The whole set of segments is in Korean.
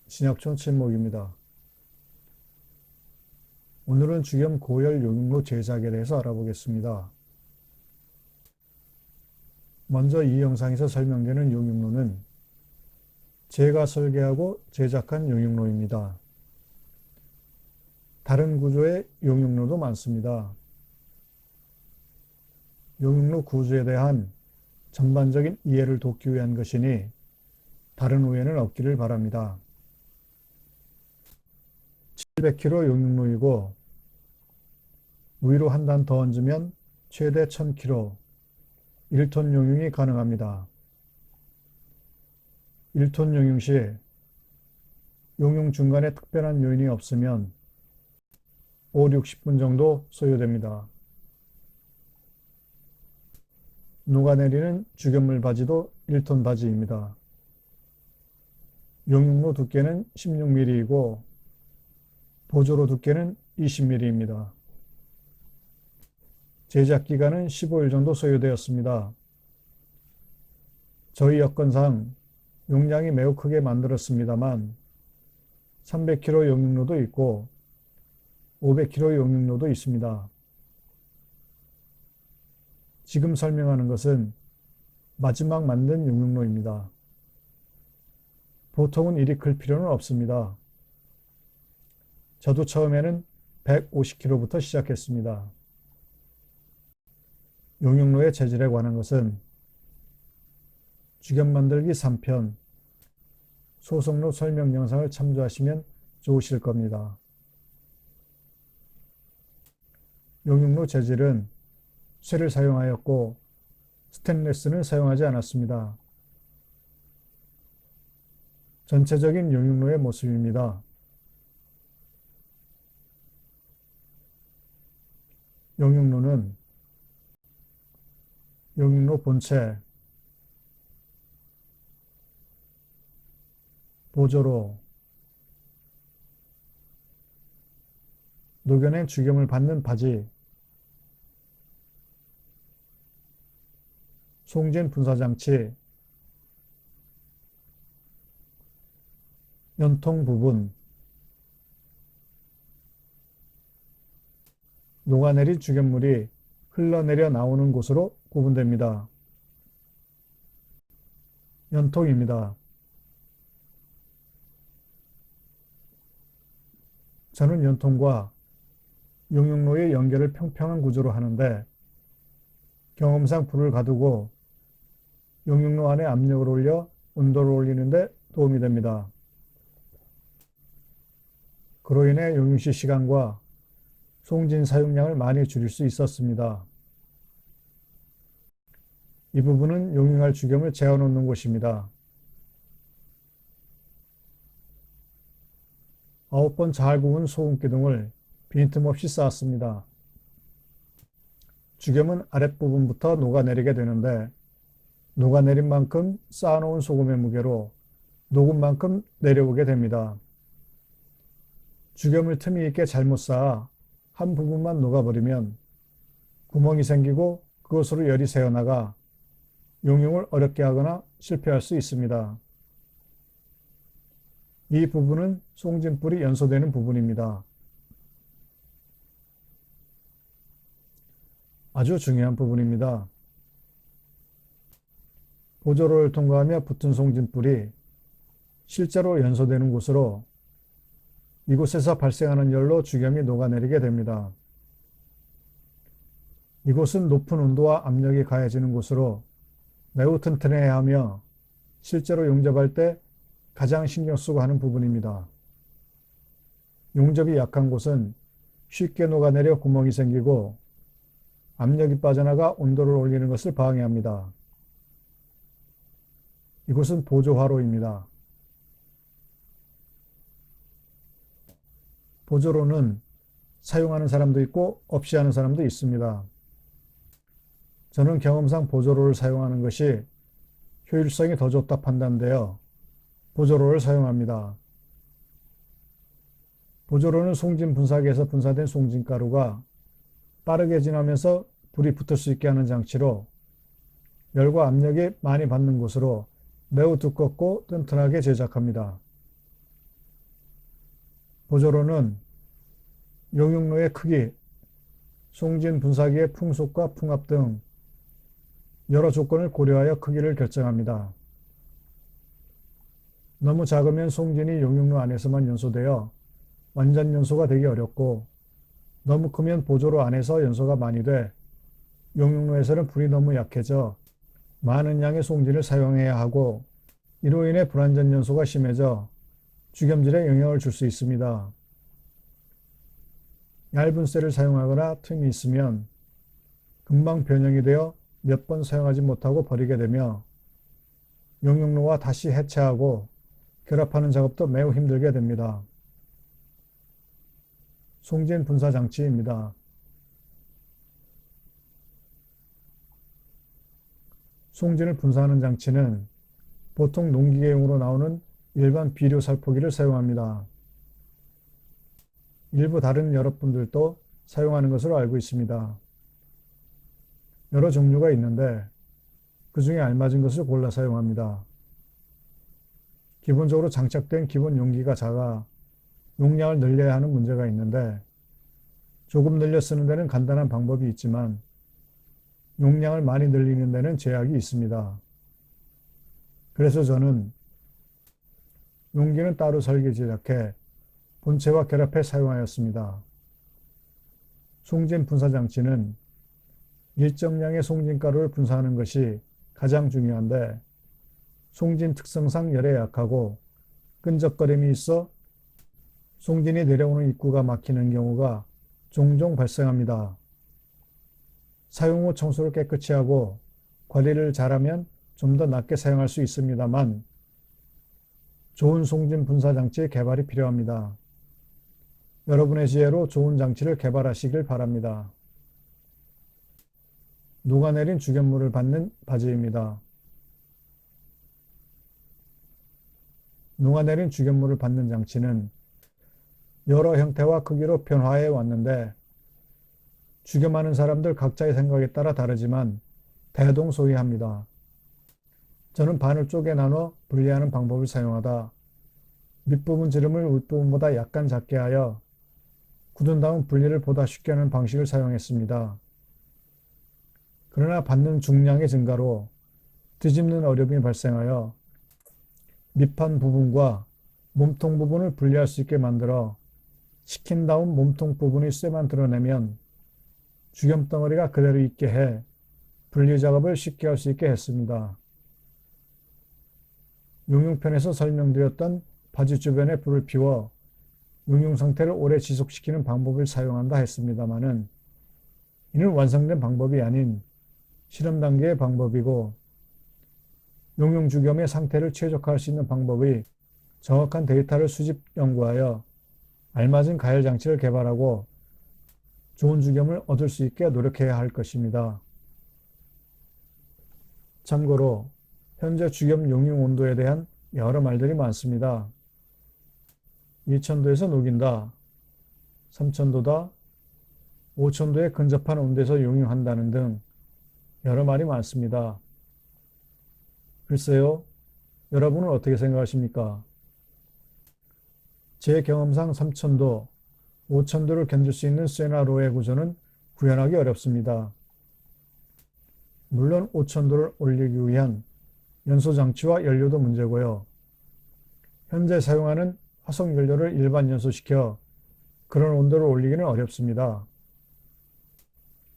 신약촌 친목입니다. 오늘은 주겸 고열 용융로 제작에 대해서 알아보겠습니다. 먼저 이 영상에서 설명되는 용융로는 제가 설계하고 제작한 용융로입니다. 다른 구조의 용융로도 많습니다. 용융로 구조에 대한 전반적인 이해를 돕기 위한 것이니 다른 오해는 없기를 바랍니다. 700kg 용융로이고 위로 한 단 더 얹으면 최대 1000kg, 1톤 용융이 가능합니다. 1톤 용융 시 용융 중간에 특별한 요인이 없으면 5, 60분 정도 소요됩니다. 녹아내리는 주겸물 바지도 1톤 바지입니다. 용융로 두께는 16mm이고 보조로 두께는 20mm입니다. 제작 기간은 15일 정도 소요되었습니다. 저희 여건상 용량이 매우 크게 만들었습니다만 300kg 용융로도 있고 500kg 용융로도 있습니다. 지금 설명하는 것은 마지막 만든 용융로입니다. 보통은 이리 클 필요는 없습니다. 저도 처음에는 150kg부터 시작했습니다. 용융로의 재질에 관한 것은 주겸 만들기 3편 소속로 설명 영상을 참조하시면 좋으실 겁니다. 용융로 재질은 쇠를 사용하였고 스테인리스는 사용하지 않았습니다. 전체적인 용융로의 모습입니다. 용융로는 용융로 본체, 보조로, 녹여낸 주겸을 받는 바지, 송진 분사장치, 연통 부분, 녹아내린 주겸물이 흘러내려 나오는 곳으로 구분됩니다. 연통입니다. 저는 연통과 용융로의 연결을 평평한 구조로 하는데 경험상 불을 가두고 용융로 안에 압력을 올려 온도를 올리는 데 도움이 됩니다. 그로 인해 용융시 시간과 송진 사용량을 많이 줄일 수 있었습니다. 이 부분은 용융할 주겸을 재어놓는 곳입니다. 9번 잘 구운 소금기둥을 빈틈없이 쌓았습니다. 주겸은 아랫부분부터 녹아내리게 되는데 녹아내린 만큼 쌓아놓은 소금의 무게로 녹은 만큼 내려오게 됩니다. 주겸을 틈이 있게 잘못 쌓아 한 부분만 녹아버리면 구멍이 생기고 그것으로 열이 새어나가 용융을 어렵게 하거나 실패할 수 있습니다. 이 부분은 송진불이 연소되는 부분입니다. 아주 중요한 부분입니다. 보조로를 통과하며 붙은 송진불이 실제로 연소되는 곳으로 이곳에서 발생하는 열로 주겸이 녹아내리게 됩니다. 이곳은 높은 온도와 압력이 가해지는 곳으로 매우 튼튼해야 하며 실제로 용접할 때 가장 신경 쓰고 하는 부분입니다. 용접이 약한 곳은 쉽게 녹아내려 구멍이 생기고 압력이 빠져나가 온도를 올리는 것을 방해합니다. 이곳은 보조화로입니다. 보조로는 사용하는 사람도 있고 없이 하는 사람도 있습니다. 저는 경험상 보조로를 사용하는 것이 효율성이 더 좋다 판단되어 보조로를 사용합니다. 보조로는 송진 분사기에서 분사된 송진가루가 빠르게 진하면서 불이 붙을 수 있게 하는 장치로 열과 압력이 많이 받는 곳으로 매우 두껍고 튼튼하게 제작합니다. 보조로는 용융로의 크기, 송진 분사기의 풍속과 풍압 등 여러 조건을 고려하여 크기를 결정합니다. 너무 작으면 송진이 용융로 안에서만 연소되어 완전 연소가 되기 어렵고, 너무 크면 보조로 안에서 연소가 많이 돼 용융로에서는 불이 너무 약해져 많은 양의 송진을 사용해야 하고, 이로 인해 불완전 연소가 심해져 주겸질에 영향을 줄 수 있습니다. 얇은 쇠를 사용하거나 틈이 있으면 금방 변형이 되어 몇 번 사용하지 못하고 버리게 되며 용융로와 다시 해체하고 결합하는 작업도 매우 힘들게 됩니다. 송진 분사 장치입니다. 송진을 분사하는 장치는 보통 농기계용으로 나오는 일반 비료 살포기를 사용합니다. 일부 다른 여러분들도 사용하는 것으로 알고 있습니다. 여러 종류가 있는데 그 중에 알맞은 것을 골라 사용합니다. 기본적으로 장착된 기본 용기가 작아 용량을 늘려야 하는 문제가 있는데, 조금 늘려 쓰는 데는 간단한 방법이 있지만 용량을 많이 늘리는 데는 제약이 있습니다. 그래서 저는 용기는 따로 설계 제작해 본체와 결합해 사용하였습니다. 송진 분사 장치는 일정량의 송진가루를 분사하는 것이 가장 중요한데, 송진 특성상 열에 약하고 끈적거림이 있어 송진이 내려오는 입구가 막히는 경우가 종종 발생합니다. 사용 후 청소를 깨끗이 하고 관리를 잘하면 좀 더 낫게 사용할 수 있습니다만, 좋은 송진 분사 장치 개발이 필요합니다. 여러분의 지혜로 좋은 장치를 개발하시길 바랍니다. 녹아내린 주겸물을 받는 바지입니다. 녹아내린 주겸물을 받는 장치는 여러 형태와 크기로 변화해 왔는데, 주겸하는 사람들 각자의 생각에 따라 다르지만 대동소이합니다. 저는 반을 쪼개 나눠 분리하는 방법을 사용하다 밑부분 지름을 윗부분보다 약간 작게 하여 굳은 다음 분리를 보다 쉽게 하는 방식을 사용했습니다. 그러나 받는 중량의 증가로 뒤집는 어려움이 발생하여 밑판 부분과 몸통 부분을 분리할 수 있게 만들어 식힌 다음 몸통 부분의 쇠만 드러내면 주겸덩어리가 그대로 있게 해 분리 작업을 쉽게 할 수 있게 했습니다. 용융편에서 설명드렸던 바지 주변에 불을 피워 용융 상태를 오래 지속시키는 방법을 사용한다 했습니다마는, 이는 완성된 방법이 아닌 실험 단계의 방법이고, 용융 주겸의 상태를 최적화할 수 있는 방법의 정확한 데이터를 수집 연구하여 알맞은 가열 장치를 개발하고 좋은 주겸을 얻을 수 있게 노력해야 할 것입니다. 참고로 현재 주겸 용융 온도에 대한 여러 말들이 많습니다. 2000도에서 녹인다, 3000도다, 5000도에 근접한 온도에서 용융한다는 등 여러 말이 많습니다. 글쎄요, 여러분은 어떻게 생각하십니까? 제 경험상 3000도, 5000도를 견딜 수 있는 쇠나 로의 구조는 구현하기 어렵습니다. 물론 5000도를 올리기 위한 연소 장치와 연료도 문제고요. 현재 사용하는 화석 연료를 일반 연소시켜 그런 온도를 올리기는 어렵습니다.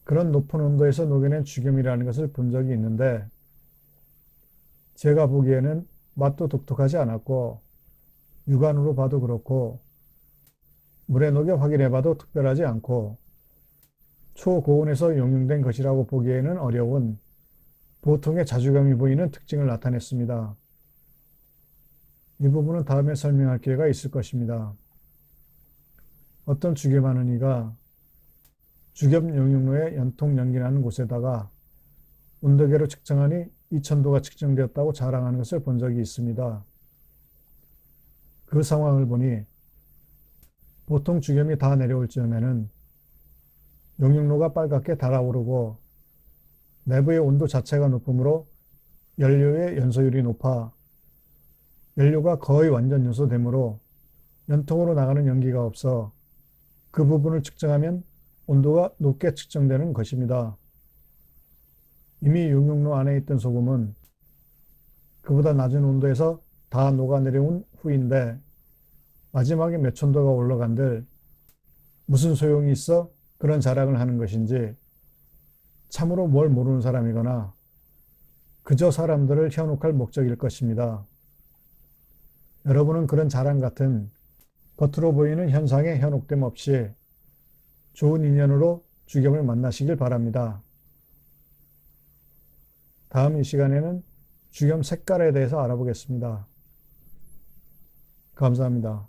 그런 높은 온도에서 녹여낸 주겸이라는 것을 본 적이 있는데, 제가 보기에는 맛도 독특하지 않았고, 육안으로 봐도 그렇고, 물에 녹여 확인해 봐도 특별하지 않고, 초고온에서 용융된 것이라고 보기에는 어려운 보통의 자주감이 보이는 특징을 나타냈습니다. 이 부분은 다음에 설명할 기회가 있을 것입니다. 어떤 주겸하는 이가 주겸 용융로에 연통 연기나는 곳에다가 온도계로 측정하니 2000도가 측정되었다고 자랑하는 것을 본 적이 있습니다. 그 상황을 보니 보통 주겸이 다 내려올 즈음에는 용융로가 빨갛게 달아오르고 내부의 온도 자체가 높으므로 연료의 연소율이 높아 연료가 거의 완전 연소되므로 연통으로 나가는 연기가 없어 그 부분을 측정하면 온도가 높게 측정되는 것입니다. 이미 용융로 안에 있던 소금은 그보다 낮은 온도에서 다 녹아내려온 후인데 마지막에 몇 천도가 올라간들 무슨 소용이 있어 그런 자랑을 하는 것인지 참으로 뭘 모르는 사람이거나 그저 사람들을 현혹할 목적일 것입니다. 여러분은 그런 자랑 같은 겉으로 보이는 현상에 현혹됨 없이 좋은 인연으로 주경을 만나시길 바랍니다. 다음 이 시간에는 주겸 색깔에 대해서 알아보겠습니다. 감사합니다.